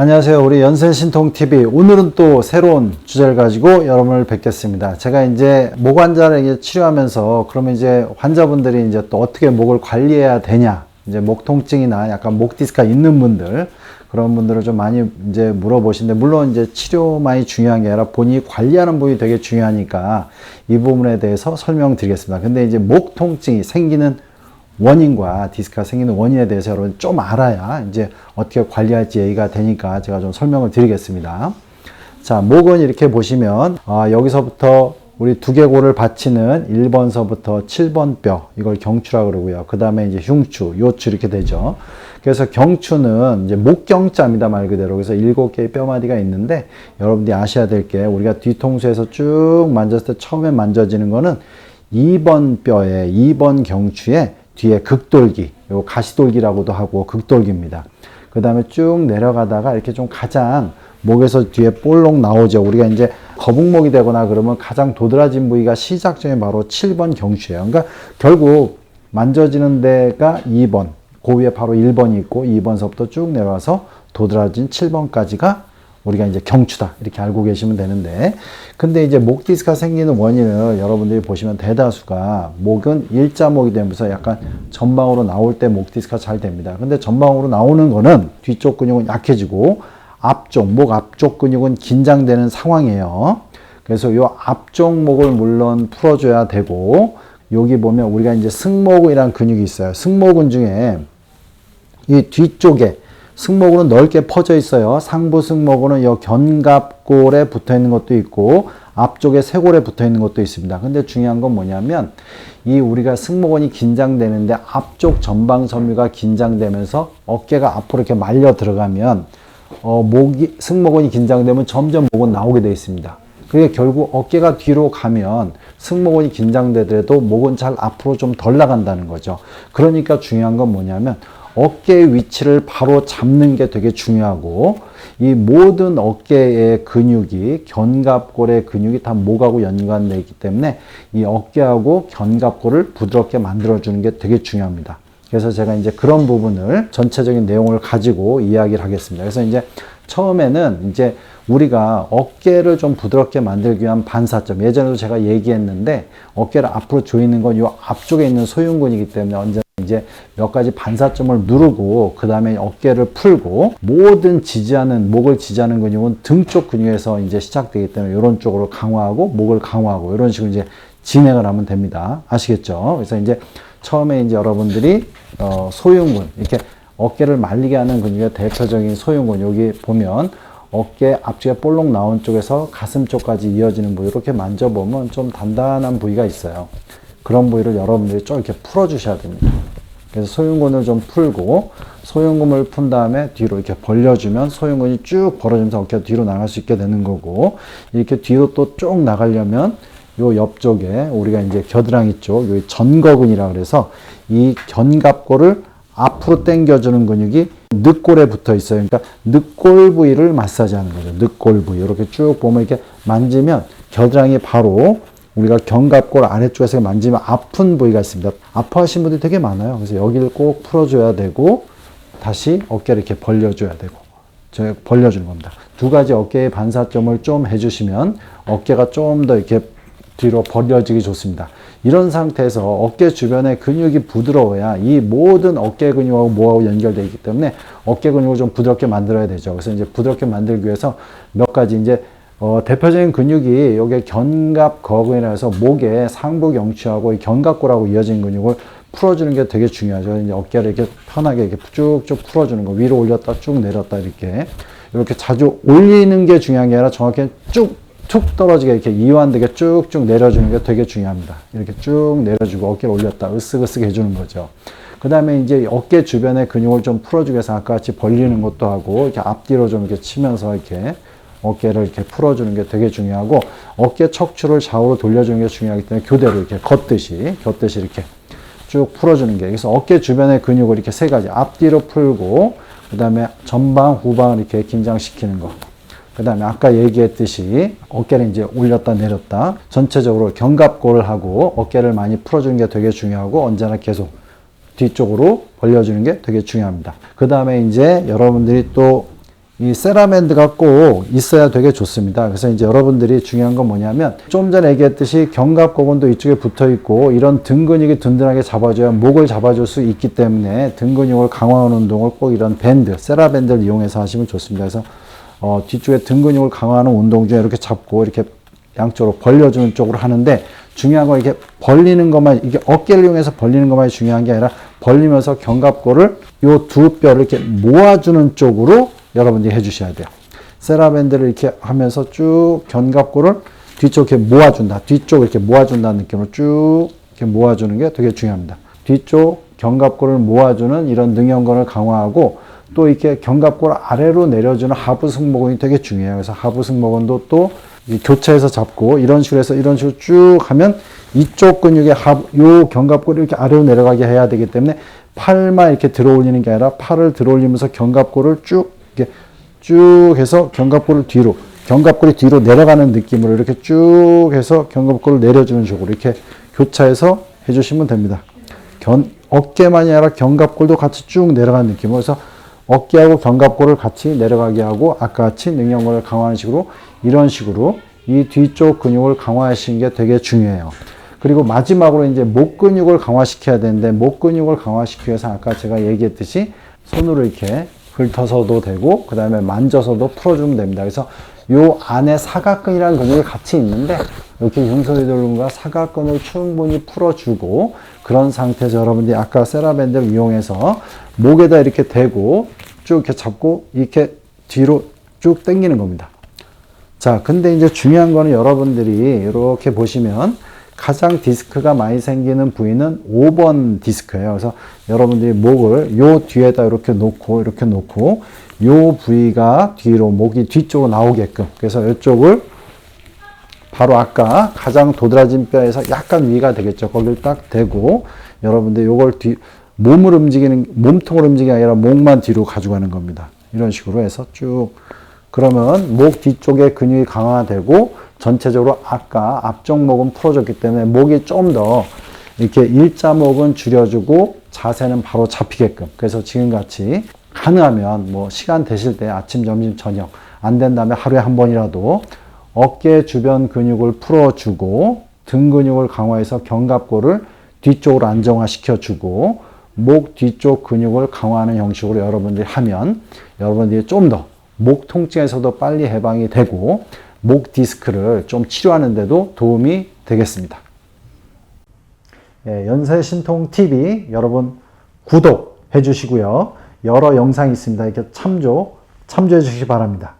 안녕하세요. 우리 연세신통TV. 오늘은 또 새로운 주제를 가지고 여러분을 뵙겠습니다. 제가 이제 목 환자를 치료하면서 그러면 이제 환자분들이 이제 또 어떻게 목을 관리해야 되냐. 이제 목 통증이나 약간 목 디스크가 있는 분들, 그런 분들을 좀 많이 이제 물어보시는데, 물론 이제 치료만이 중요한 게 아니라 본인이 관리하는 부분이 되게 중요하니까 이 부분에 대해서 설명드리겠습니다. 근데 이제 목 통증이 생기는 원인과 디스크가 생기는 원인에 대해서 여러분 좀 알아야 이제 어떻게 관리할지 얘기가 되니까 제가 좀 설명을 드리겠습니다. 자, 목은 이렇게 보시면 여기서부터 우리 두개골을 받치는 1번서부터 7번 뼈, 이걸 경추라고 그러고요. 그 다음에 이제 흉추, 요추 이렇게 되죠. 그래서 경추는 이제 목경자입니다, 말 그대로. 그래서 7개의 뼈마디가 있는데, 여러분들이 아셔야 될 게, 우리가 뒤통수에서 쭉 만졌을 때 처음에 만져지는 거는 2번 뼈에, 2번 경추에 뒤에 극돌기, 요 가시돌기라고도 하고 극돌기입니다. 그 다음에 쭉 내려가다가 이렇게 좀 가장 목에서 뒤에 볼록 나오죠. 우리가 이제 거북목이 되거나 그러면 가장 도드라진 부위가 시작점이 바로 7번 경추예요. 그러니까 결국 만져지는 데가 2번, 그 위에 바로 1번이 있고 2번서부터 쭉 내려와서 도드라진 7번까지가 우리가 이제 경추다, 이렇게 알고 계시면 되는데, 근데 이제 목 디스크가 생기는 원인을 여러분들이 보시면 대다수가 목은 일자목이 되면서 약간 전방으로 나올 때 목 디스크가 잘 됩니다. 근데 전방으로 나오는 거는 뒤쪽 근육은 약해지고 앞쪽, 목 앞쪽 근육은 긴장되는 상황이에요. 그래서 요 앞쪽 목을 물론 풀어줘야 되고, 여기 보면 우리가 이제 승모근이라는 근육이 있어요. 승모근 중에 이 뒤쪽에 승모근은 넓게 퍼져 있어요. 상부 승모근은 이 견갑골에 붙어 있는 것도 있고 앞쪽에 쇄골에 붙어 있는 것도 있습니다. 근데 중요한 건 뭐냐면, 이 우리가 승모근이 긴장되는데 앞쪽 전방 섬유가 긴장되면서 어깨가 앞으로 이렇게 말려 들어가면 승모근이 긴장되면 점점 목은 나오게 되어 있습니다. 그게 결국 어깨가 뒤로 가면 승모근이 긴장되더라도 목은 잘 앞으로 좀 덜 나간다는 거죠. 그러니까 중요한 건 뭐냐면, 어깨의 위치를 바로 잡는 게 되게 중요하고, 이 모든 어깨의 근육이, 견갑골의 근육이 다 목하고 연관되어 있기 때문에 이 어깨하고 견갑골을 부드럽게 만들어주는 게 되게 중요합니다. 그래서 제가 이제 그런 부분을 전체적인 내용을 가지고 이야기를 하겠습니다. 그래서 이제 처음에는 이제 우리가 어깨를 좀 부드럽게 만들기 위한 반사점, 예전에도 제가 얘기했는데, 어깨를 앞으로 조이는 건 이 앞쪽에 있는 소흉근이기 때문에 언제나 이제 몇 가지 반사점을 누르고 그 다음에 어깨를 풀고, 모든 목을 지지하는 근육은 등 쪽 근육에서 이제 시작되기 때문에 이런 쪽으로 강화하고 목을 강화하고 이런 식으로 이제 진행을 하면 됩니다. 아시겠죠? 그래서 이제 처음에 이제 여러분들이 소흉근, 이렇게 어깨를 말리게 하는 근육의 대표적인 소흉근, 여기 보면 어깨 앞쪽에 볼록 나온 쪽에서 가슴 쪽까지 이어지는 부위, 이렇게 만져보면 좀 단단한 부위가 있어요. 그런 부위를 여러분들이 좀 이렇게 풀어주셔야 됩니다. 그래서 소흉근을 좀 풀고, 소흉근을 푼 다음에 뒤로 이렇게 벌려주면 소흉근이 쭉 벌어지면서 어깨가 뒤로 나갈 수 있게 되는 거고, 이렇게 뒤로 또 쭉 나가려면 요 옆쪽에 우리가 이제 겨드랑이 쪽, 요 전거근이라 그래서 이 견갑골을 앞으로 당겨주는 근육이 늑골에 붙어 있어요. 그러니까 늑골 부위를 마사지하는 거죠. 늑골 부위. 이렇게 쭉 보면 이렇게 만지면 겨드랑이 바로 우리가 견갑골 아래쪽에서 만지면 아픈 부위가 있습니다. 아파하시는 분들이 되게 많아요. 그래서 여기를 꼭 풀어줘야 되고, 다시 어깨를 이렇게 벌려줘야 되고, 벌려주는 겁니다. 두 가지 어깨의 반사점을 좀 해주시면 어깨가 좀 더 이렇게 뒤로 벌려지기 좋습니다. 이런 상태에서 어깨 주변의 근육이 부드러워야 이 모든 어깨 근육하고 목하고 연결되어 있기 때문에 어깨 근육을 좀 부드럽게 만들어야 되죠. 그래서 이제 부드럽게 만들기 위해서 몇 가지 이제 대표적인 근육이 여기 견갑거근이라 해서 목의 상부 경추하고 이 견갑골하고 이어진 근육을 풀어주는 게 되게 중요하죠. 이제 어깨를 이렇게 편하게 이렇게 쭉쭉 풀어주는 거, 위로 올렸다 쭉 내렸다 이렇게 자주 올리는 게 중요한 게 아니라 정확히 툭 떨어지게 이렇게 이완되게 쭉쭉 내려주는 게 되게 중요합니다. 이렇게 쭉 내려주고 어깨를 올렸다 으쓱으쓱 해주는 거죠. 그 다음에 이제 어깨 주변의 근육을 좀 풀어주기 위해서 아까 같이 벌리는 것도 하고, 이렇게 앞뒤로 좀 이렇게 치면서 이렇게 어깨를 이렇게 풀어주는 게 되게 중요하고, 어깨 척추를 좌우로 돌려주는 게 중요하기 때문에 교대로 이렇게 걷듯이 이렇게 쭉 풀어주는 게, 그래서 어깨 주변의 근육을 이렇게 세 가지, 앞뒤로 풀고, 그 다음에 전방, 후방을 이렇게 긴장시키는 거. 그 다음에 아까 얘기했듯이 어깨를 이제 올렸다 내렸다, 전체적으로 견갑골을 하고 어깨를 많이 풀어주는 게 되게 중요하고, 언제나 계속 뒤쪽으로 벌려주는 게 되게 중요합니다. 그 다음에 이제 여러분들이 또 이 세라밴드가 꼭 있어야 되게 좋습니다. 그래서 이제 여러분들이 중요한 건 뭐냐면 좀 전에 얘기했듯이 견갑골근도 이쪽에 붙어 있고 이런 등 근육이 든든하게 잡아줘야 목을 잡아줄 수 있기 때문에 등 근육을 강화하는 운동을 꼭 이런 밴드, 세라밴드를 이용해서 하시면 좋습니다. 그래서 뒤쪽에 등 근육을 강화하는 운동 중에 이렇게 잡고 이렇게 양쪽으로 벌려주는 쪽으로 하는데 중요한 건 이렇게 벌리는 것만, 이게 어깨를 이용해서 벌리는 것만이 중요한 게 아니라 벌리면서 견갑골을 요 두 뼈를 이렇게 모아주는 쪽으로 여러분들이 해주셔야 돼요. 세라밴드를 이렇게 하면서 쭉 견갑골을 뒤쪽 이렇게 모아준다. 뒤쪽 이렇게 모아준다는 느낌으로 쭉 이렇게 모아주는 게 되게 중요합니다. 뒤쪽 견갑골을 모아주는 이런 능형근을 강화하고 또 이렇게 견갑골 아래로 내려주는 하부 승모근이 되게 중요해요. 그래서 하부 승모근도 또 교차해서 잡고 이런 식으로 해서 이런 식으로 쭉 하면 이쪽 근육의 요 견갑골이 이렇게 아래로 내려가게 해야 되기 때문에 팔만 이렇게 들어 올리는 게 아니라 팔을 들어 올리면서 견갑골을 쭉 이렇게 쭉 해서 견갑골이 뒤로 내려가는 느낌으로 이렇게 쭉 해서 견갑골을 내려주는 쪽으로 이렇게 교차해서 해주시면 됩니다. 어깨만이 아니라 견갑골도 같이 쭉 내려가는 느낌으로 해서 어깨하고 견갑골을 같이 내려가게 하고 아까 같이 능형근을 강화하는 식으로 이런 식으로 이 뒤쪽 근육을 강화하시는 게 되게 중요해요. 그리고 마지막으로 이제 목 근육을 강화시켜야 되는데 목 근육을 강화시키기 위해서 아까 제가 얘기했듯이 손으로 이렇게 긁어서도 되고 그 다음에 만져서도 풀어주면 됩니다. 그래서 요 안에 사각근이라는 근육이 같이 있는데 이렇게 흉소유돌근과 사각근을 충분히 풀어주고 그런 상태에서 여러분들이 아까 세라밴드를 이용해서 목에다 이렇게 대고 쭉 이렇게 잡고 이렇게 뒤로 쭉 당기는 겁니다. 자, 근데 이제 중요한 거는 여러분들이 이렇게 보시면 가장 디스크가 많이 생기는 부위는 5번 디스크예요. 그래서 여러분들이 목을 요 뒤에다 이렇게 놓고 요 부위가 뒤로 목이 뒤쪽으로 나오게끔 그래서 이쪽을 바로 아까 가장 도드라진 뼈에서 약간 위가 되겠죠. 거기를 딱 대고 여러분들 요걸 몸통을 움직이는 게 아니라 목만 뒤로 가져가는 겁니다. 이런 식으로 해서 쭉 그러면 목 뒤쪽에 근육이 강화되고 전체적으로 아까 앞쪽 목은 풀어줬기 때문에 목이 좀 더 이렇게 일자목은 줄여주고 자세는 바로 잡히게끔 그래서 지금같이 가능하면 뭐 시간 되실 때 아침, 점심, 저녁 안 된다면 하루에 한 번이라도 어깨 주변 근육을 풀어주고 등 근육을 강화해서 견갑골을 뒤쪽으로 안정화시켜주고 목 뒤쪽 근육을 강화하는 형식으로 여러분들이 하면 여러분들이 좀 더 목 통증에서도 빨리 해방이 되고 목 디스크를 좀 치료하는 데도 도움이 되겠습니다. 예, 연세신통TV 여러분 구독해 주시고요. 여러 영상이 있습니다. 이렇게 참조해 주시기 바랍니다.